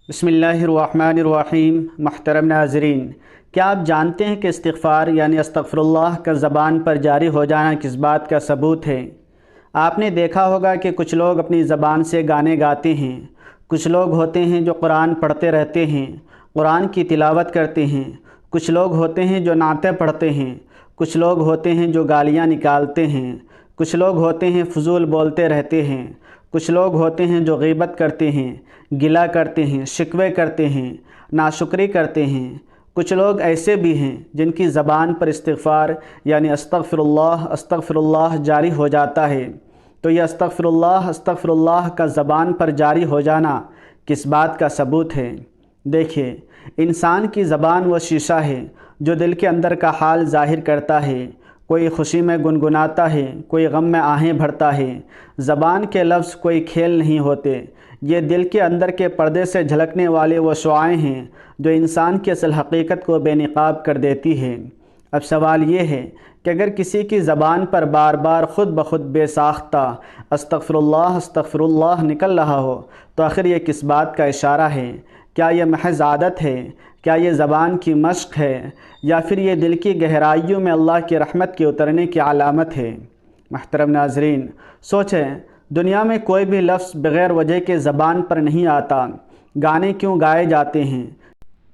بسم اللہ الرحمن الرحیم۔ محترم ناظرین، کیا آپ جانتے ہیں کہ استغفار یعنی استغفر اللہ کا زبان پر جاری ہو جانا کس بات کا ثبوت ہے؟ آپ نے دیکھا ہوگا کہ کچھ لوگ اپنی زبان سے گانے گاتے ہیں، کچھ لوگ ہوتے ہیں جو قرآن پڑھتے رہتے ہیں، قرآن کی تلاوت کرتے ہیں، کچھ لوگ ہوتے ہیں جو نعتیں پڑھتے ہیں، کچھ لوگ ہوتے ہیں جو گالیاں نکالتے ہیں، کچھ لوگ ہوتے ہیں فضول بولتے رہتے ہیں، کچھ لوگ ہوتے ہیں جو غیبت کرتے ہیں، گلہ کرتے ہیں، شکوے کرتے ہیں، ناشکری کرتے ہیں۔ کچھ لوگ ایسے بھی ہیں جن کی زبان پر استغفار یعنی استغفر اللہ جاری ہو جاتا ہے۔ تو یہ استغفر اللہ کا زبان پر جاری ہو جانا کس بات کا ثبوت ہے؟ دیکھیے، انسان کی زبان وہ شیشہ ہے جو دل کے اندر کا حال ظاہر کرتا ہے۔ کوئی خوشی میں گنگناتا ہے، کوئی غم میں آہیں بھرتا ہے۔ زبان کے لفظ کوئی کھیل نہیں ہوتے، یہ دل کے اندر کے پردے سے جھلکنے والے وہ شعاعیں ہیں جو انسان کی اصل حقیقت کو بے نقاب کر دیتی ہے۔ اب سوال یہ ہے کہ اگر کسی کی زبان پر بار بار خود بخود بے ساختہ استغفر اللہ نکل رہا ہو تو آخر یہ کس بات کا اشارہ ہے؟ کیا یہ محض عادت ہے؟ کیا یہ زبان کی مشق ہے؟ یا پھر یہ دل کی گہرائیوں میں اللہ کی رحمت کے اترنے کی علامت ہے؟ محترم ناظرین، سوچیں، دنیا میں کوئی بھی لفظ بغیر وجہ کے زبان پر نہیں آتا۔ گانے کیوں گائے جاتے ہیں؟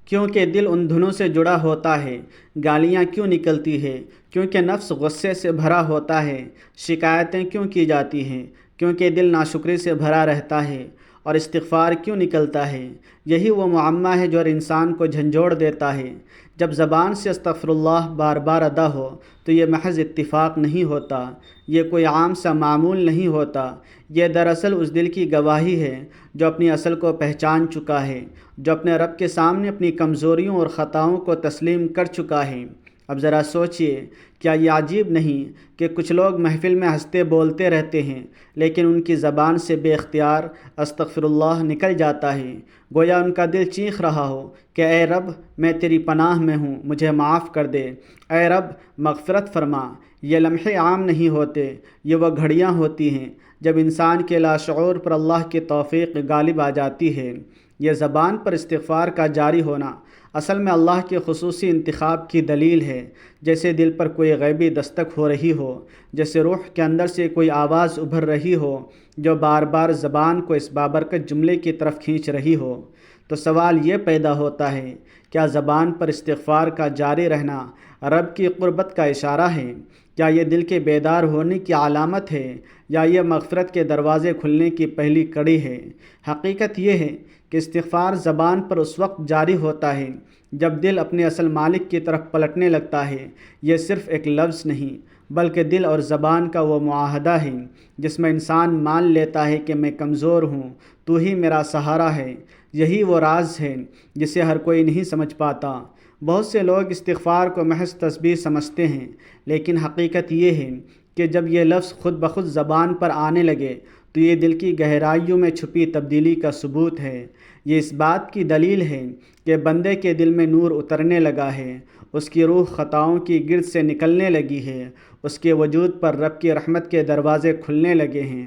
کیونکہ دل ان دھنوں سے جڑا ہوتا ہے۔ گالیاں کیوں نکلتی ہے؟ کیونکہ نفس غصے سے بھرا ہوتا ہے۔ شکایتیں کیوں کی جاتی ہیں؟ کیونکہ دل ناشکری سے بھرا رہتا ہے۔ اور استغفار کیوں نکلتا ہے؟ یہی وہ معمہ ہے جو ہر انسان کو جھنجھوڑ دیتا ہے۔ جب زبان سے استغفر اللہ بار بار ادا ہو تو یہ محض اتفاق نہیں ہوتا، یہ کوئی عام سا معمول نہیں ہوتا، یہ دراصل اس دل کی گواہی ہے جو اپنی اصل کو پہچان چکا ہے، جو اپنے رب کے سامنے اپنی کمزوریوں اور خطاؤں کو تسلیم کر چکا ہے۔ اب ذرا سوچئے، کیا یہ عجیب نہیں کہ کچھ لوگ محفل میں ہنستے بولتے رہتے ہیں لیکن ان کی زبان سے بے اختیار استغفر اللہ نکل جاتا ہے، گویا ان کا دل چیخ رہا ہو کہ اے رب، میں تیری پناہ میں ہوں، مجھے معاف کر دے، اے رب مغفرت فرما۔ یہ لمحے عام نہیں ہوتے، یہ وہ گھڑیاں ہوتی ہیں جب انسان کے لاشعور پر اللہ کی توفیق غالب آ جاتی ہے۔ یہ زبان پر استغفار کا جاری ہونا اصل میں اللہ کے خصوصی انتخاب کی دلیل ہے، جیسے دل پر کوئی غیبی دستک ہو رہی ہو، جیسے روح کے اندر سے کوئی آواز ابھر رہی ہو جو بار بار زبان کو اس بابرکت جملے کی طرف کھینچ رہی ہو۔ تو سوال یہ پیدا ہوتا ہے، کیا زبان پر استغفار کا جاری رہنا رب کی قربت کا اشارہ ہے؟ کیا یہ دل کے بیدار ہونے کی علامت ہے یا یہ مغفرت کے دروازے کھلنے کی پہلی کڑی ہے؟ حقیقت یہ ہے کہ استغفار زبان پر اس وقت جاری ہوتا ہے جب دل اپنے اصل مالک کی طرف پلٹنے لگتا ہے۔ یہ صرف ایک لفظ نہیں بلکہ دل اور زبان کا وہ معاہدہ ہے جس میں انسان مان لیتا ہے کہ میں کمزور ہوں، تو ہی میرا سہارا ہے۔ یہی وہ راز ہے جسے ہر کوئی نہیں سمجھ پاتا۔ بہت سے لوگ استغفار کو محض تسبیح سمجھتے ہیں، لیکن حقیقت یہ ہے کہ جب یہ لفظ خود بخود زبان پر آنے لگے تو یہ دل کی گہرائیوں میں چھپی تبدیلی کا ثبوت ہے۔ یہ اس بات کی دلیل ہے کہ بندے کے دل میں نور اترنے لگا ہے، اس کی روح خطاؤں کی گرد سے نکلنے لگی ہے، اس کے وجود پر رب کی رحمت کے دروازے کھلنے لگے ہیں۔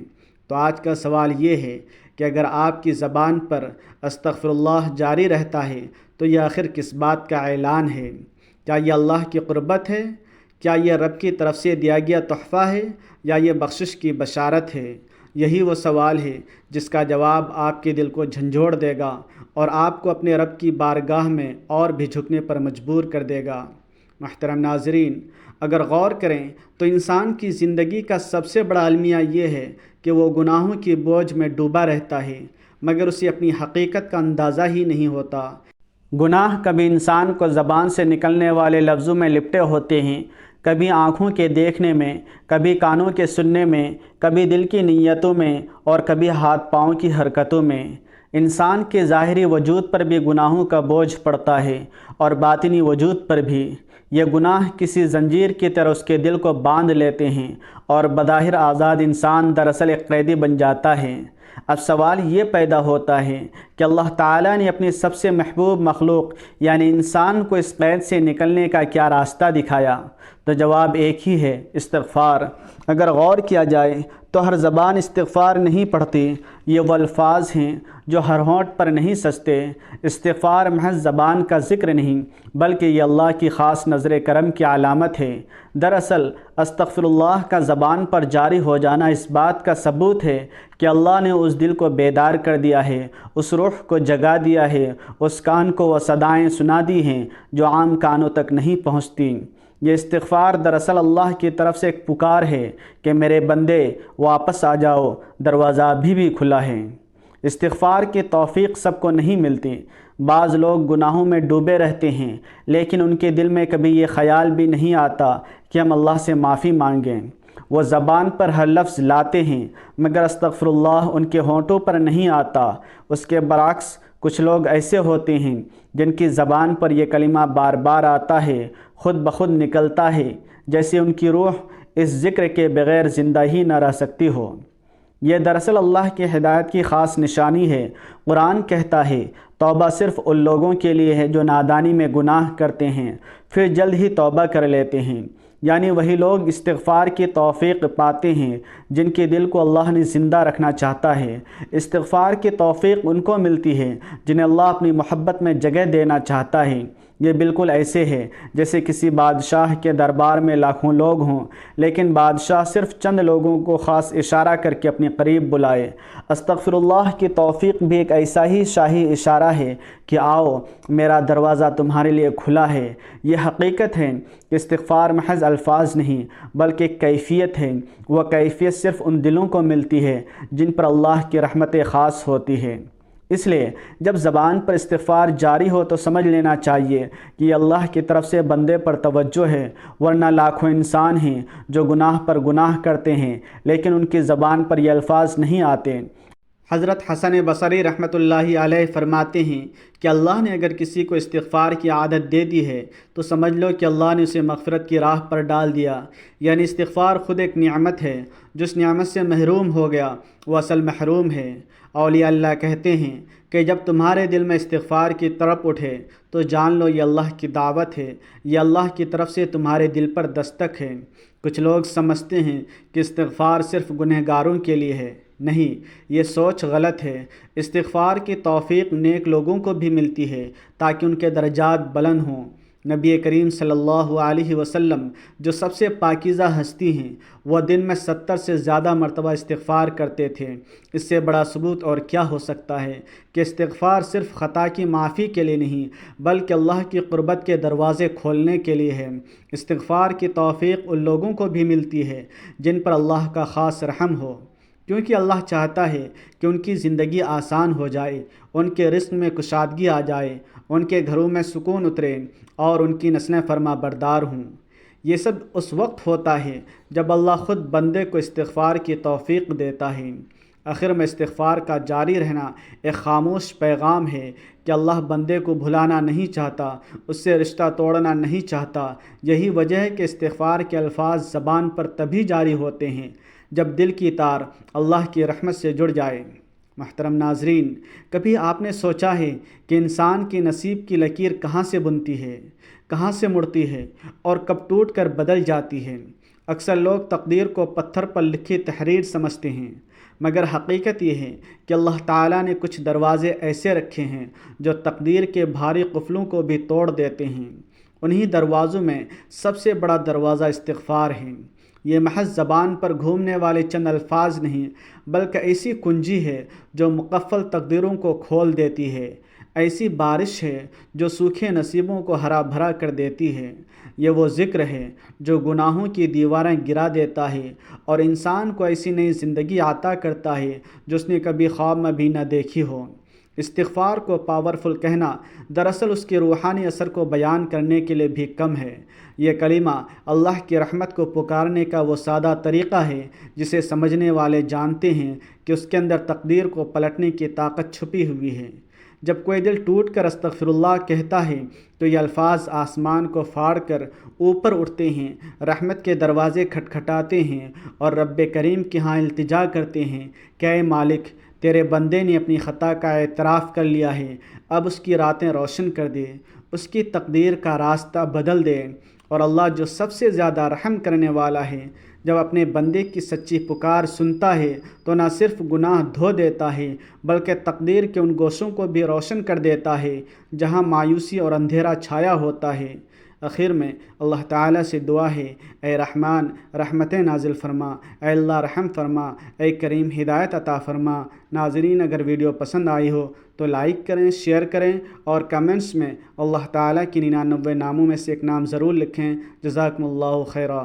تو آج کا سوال یہ ہے کہ اگر آپ کی زبان پر استغفر اللہ جاری رہتا ہے تو یہ آخر کس بات کا اعلان ہے؟ کیا یہ اللہ کی قربت ہے؟ کیا یہ رب کی طرف سے دیا گیا تحفہ ہے یا یہ بخشش کی بشارت ہے؟ یہی وہ سوال ہے جس کا جواب آپ کے دل کو جھنجھوڑ دے گا اور آپ کو اپنے رب کی بارگاہ میں اور بھی جھکنے پر مجبور کر دے گا۔ محترم ناظرین، اگر غور کریں تو انسان کی زندگی کا سب سے بڑا المیہ یہ ہے کہ وہ گناہوں کی بوجھ میں ڈوبا رہتا ہے مگر اسے اپنی حقیقت کا اندازہ ہی نہیں ہوتا۔ گناہ کبھی انسان کو زبان سے نکلنے والے لفظوں میں لپٹے ہوتے ہیں، کبھی آنکھوں کے دیکھنے میں، کبھی کانوں کے سننے میں، کبھی دل کی نیتوں میں اور کبھی ہاتھ پاؤں کی حرکتوں میں۔ انسان کے ظاہری وجود پر بھی گناہوں کا بوجھ پڑتا ہے اور باطنی وجود پر بھی۔ یہ گناہ کسی زنجیر کی طرح اس کے دل کو باندھ لیتے ہیں اور بظاہر آزاد انسان دراصل ایک قیدی بن جاتا ہے۔ اب سوال یہ پیدا ہوتا ہے کہ اللہ تعالیٰ نے اپنی سب سے محبوب مخلوق یعنی انسان کو اس قید سے نکلنے کا کیا راستہ دکھایا؟ تو جواب ایک ہی ہے، استغفار۔ اگر غور کیا جائے تو ہر زبان استغفار نہیں پڑھتی، یہ وہ الفاظ ہیں جو ہر ہونٹ پر نہیں سجتے۔ استغفار محض زبان کا ذکر نہیں بلکہ یہ اللہ کی خاص نظر کرم کی علامت ہے۔ دراصل استغفر اللہ کا زبان پر جاری ہو جانا اس بات کا ثبوت ہے کہ اللہ نے اس دل کو بیدار کر دیا ہے، اس روح کو جگا دیا ہے، اس کان کو وہ صدائیں سنا دی ہیں جو عام کانوں تک نہیں پہنچتی۔ یہ استغفار دراصل اللہ کی طرف سے ایک پکار ہے کہ میرے بندے واپس آ جاؤ، دروازہ ابھی بھی کھلا ہے۔ استغفار کی توفیق سب کو نہیں ملتی۔ بعض لوگ گناہوں میں ڈوبے رہتے ہیں لیکن ان کے دل میں کبھی یہ خیال بھی نہیں آتا کہ ہم اللہ سے معافی مانگیں۔ وہ زبان پر ہر لفظ لاتے ہیں مگر استغفر اللہ ان کے ہونٹوں پر نہیں آتا۔ اس کے برعکس کچھ لوگ ایسے ہوتے ہیں جن کی زبان پر یہ کلمہ بار بار آتا ہے، خود بخود نکلتا ہے، جیسے ان کی روح اس ذکر کے بغیر زندہ ہی نہ رہ سکتی ہو۔ یہ دراصل اللہ کی ہدایت کی خاص نشانی ہے۔ قرآن کہتا ہے توبہ صرف ان لوگوں کے لیے ہے جو نادانی میں گناہ کرتے ہیں پھر جلد ہی توبہ کر لیتے ہیں، یعنی وہی لوگ استغفار کی توفیق پاتے ہیں جن کے دل کو اللہ نے زندہ رکھنا چاہتا ہے۔ استغفار کی توفیق ان کو ملتی ہے جنہیں اللہ اپنی محبت میں جگہ دینا چاہتا ہے۔ یہ بالکل ایسے ہے جیسے کسی بادشاہ کے دربار میں لاکھوں لوگ ہوں لیکن بادشاہ صرف چند لوگوں کو خاص اشارہ کر کے اپنے قریب بلائے۔ استغفر اللہ کی توفیق بھی ایک ایسا ہی شاہی اشارہ ہے کہ آؤ میرا دروازہ تمہارے لیے کھلا ہے۔ یہ حقیقت ہے کہ استغفار محض الفاظ نہیں بلکہ ایک کیفیت ہے۔ وہ کیفیت صرف ان دلوں کو ملتی ہے جن پر اللہ کی رحمت خاص ہوتی ہے۔ اس لیے جب زبان پر استغفار جاری ہو تو سمجھ لینا چاہیے کہ یہ اللہ کی طرف سے بندے پر توجہ ہے، ورنہ لاکھوں انسان ہیں جو گناہ پر گناہ کرتے ہیں لیکن ان کی زبان پر یہ الفاظ نہیں آتے۔ حضرت حسن بصری رحمۃ اللہ علیہ فرماتے ہیں کہ اللہ نے اگر کسی کو استغفار کی عادت دے دی ہے تو سمجھ لو کہ اللہ نے اسے مغفرت کی راہ پر ڈال دیا۔ یعنی استغفار خود ایک نعمت ہے، جس نعمت سے محروم ہو گیا وہ اصل محروم ہے۔ اولیاء اللہ کہتے ہیں کہ جب تمہارے دل میں استغفار کی تڑپ اٹھے تو جان لو یہ اللہ کی دعوت ہے، یہ اللہ کی طرف سے تمہارے دل پر دستک ہے۔ کچھ لوگ سمجھتے ہیں کہ استغفار صرف گنہگاروں کے لیے ہے، نہیں، یہ سوچ غلط ہے۔ استغفار کی توفیق نیک لوگوں کو بھی ملتی ہے تاکہ ان کے درجات بلند ہوں۔ نبی کریم صلی اللہ علیہ وسلم جو سب سے پاکیزہ ہستی ہیں وہ دن میں 70 سے زیادہ مرتبہ استغفار کرتے تھے۔ اس سے بڑا ثبوت اور کیا ہو سکتا ہے کہ استغفار صرف خطا کی معافی کے لیے نہیں بلکہ اللہ کی قربت کے دروازے کھولنے کے لیے ہے۔ استغفار کی توفیق ان لوگوں کو بھی ملتی ہے جن پر اللہ کا خاص رحم ہو، کیونکہ اللہ چاہتا ہے کہ ان کی زندگی آسان ہو جائے، ان کے رزق میں کشادگی آ جائے، ان کے گھروں میں سکون اترے اور ان کی نسلیں فرما بردار ہوں۔ یہ سب اس وقت ہوتا ہے جب اللہ خود بندے کو استغفار کی توفیق دیتا ہے۔ آخر میں استغفار کا جاری رہنا ایک خاموش پیغام ہے کہ اللہ بندے کو بھلانا نہیں چاہتا، اس سے رشتہ توڑنا نہیں چاہتا۔ یہی وجہ ہے کہ استغفار کے الفاظ زبان پر تبھی جاری ہوتے ہیں جب دل کی تار اللہ کی رحمت سے جڑ جائے۔ محترم ناظرین، کبھی آپ نے سوچا ہے کہ انسان کی نصیب کی لکیر کہاں سے بنتی ہے، کہاں سے مڑتی ہے اور کب ٹوٹ کر بدل جاتی ہے؟ اکثر لوگ تقدیر کو پتھر پر لکھی تحریر سمجھتے ہیں، مگر حقیقت یہ ہے کہ اللہ تعالیٰ نے کچھ دروازے ایسے رکھے ہیں جو تقدیر کے بھاری قفلوں کو بھی توڑ دیتے ہیں۔ انہی دروازوں میں سب سے بڑا دروازہ استغفار ہے۔ یہ محض زبان پر گھومنے والے چند الفاظ نہیں بلکہ ایسی کنجی ہے جو مقفل تقدیروں کو کھول دیتی ہے، ایسی بارش ہے جو سوکھے نصیبوں کو ہرا بھرا کر دیتی ہے۔ یہ وہ ذکر ہے جو گناہوں کی دیواریں گرا دیتا ہے اور انسان کو ایسی نئی زندگی عطا کرتا ہے جو اس نے کبھی خواب میں بھی نہ دیکھی ہو۔ استغفار کو پاورفل کہنا دراصل اس کے روحانی اثر کو بیان کرنے کے لیے بھی کم ہے۔ یہ کلمہ اللہ کی رحمت کو پکارنے کا وہ سادہ طریقہ ہے جسے سمجھنے والے جانتے ہیں کہ اس کے اندر تقدیر کو پلٹنے کی طاقت چھپی ہوئی ہے۔ جب کوئی دل ٹوٹ کر استغفر اللہ کہتا ہے تو یہ الفاظ آسمان کو پھاڑ کر اوپر اٹھتے ہیں، رحمت کے دروازے کھٹکھٹاتے ہیں اور رب کریم کے ہاں التجا کرتے ہیں کہ اے مالک، تیرے بندے نے اپنی خطا کا اعتراف کر لیا ہے، اب اس کی راتیں روشن کر دے، اس کی تقدیر کا راستہ بدل دے۔ اور اللہ جو سب سے زیادہ رحم کرنے والا ہے، جب اپنے بندے کی سچی پکار سنتا ہے تو نہ صرف گناہ دھو دیتا ہے بلکہ تقدیر کے ان گوشوں کو بھی روشن کر دیتا ہے جہاں مایوسی اور اندھیرا چھایا ہوتا ہے۔ آخر میں اللہ تعالیٰ سے دعا ہے، اے رحمان رحمتیں نازل فرما، اے اللہ رحم فرما، اے کریم ہدایت عطا فرما۔ ناظرین، اگر ویڈیو پسند آئی ہو تو لائک کریں، شیئر کریں اور کمنٹس میں اللہ تعالیٰ کی 99 ناموں میں سے ایک نام ضرور لکھیں۔ جزاکم اللہ خیرہ۔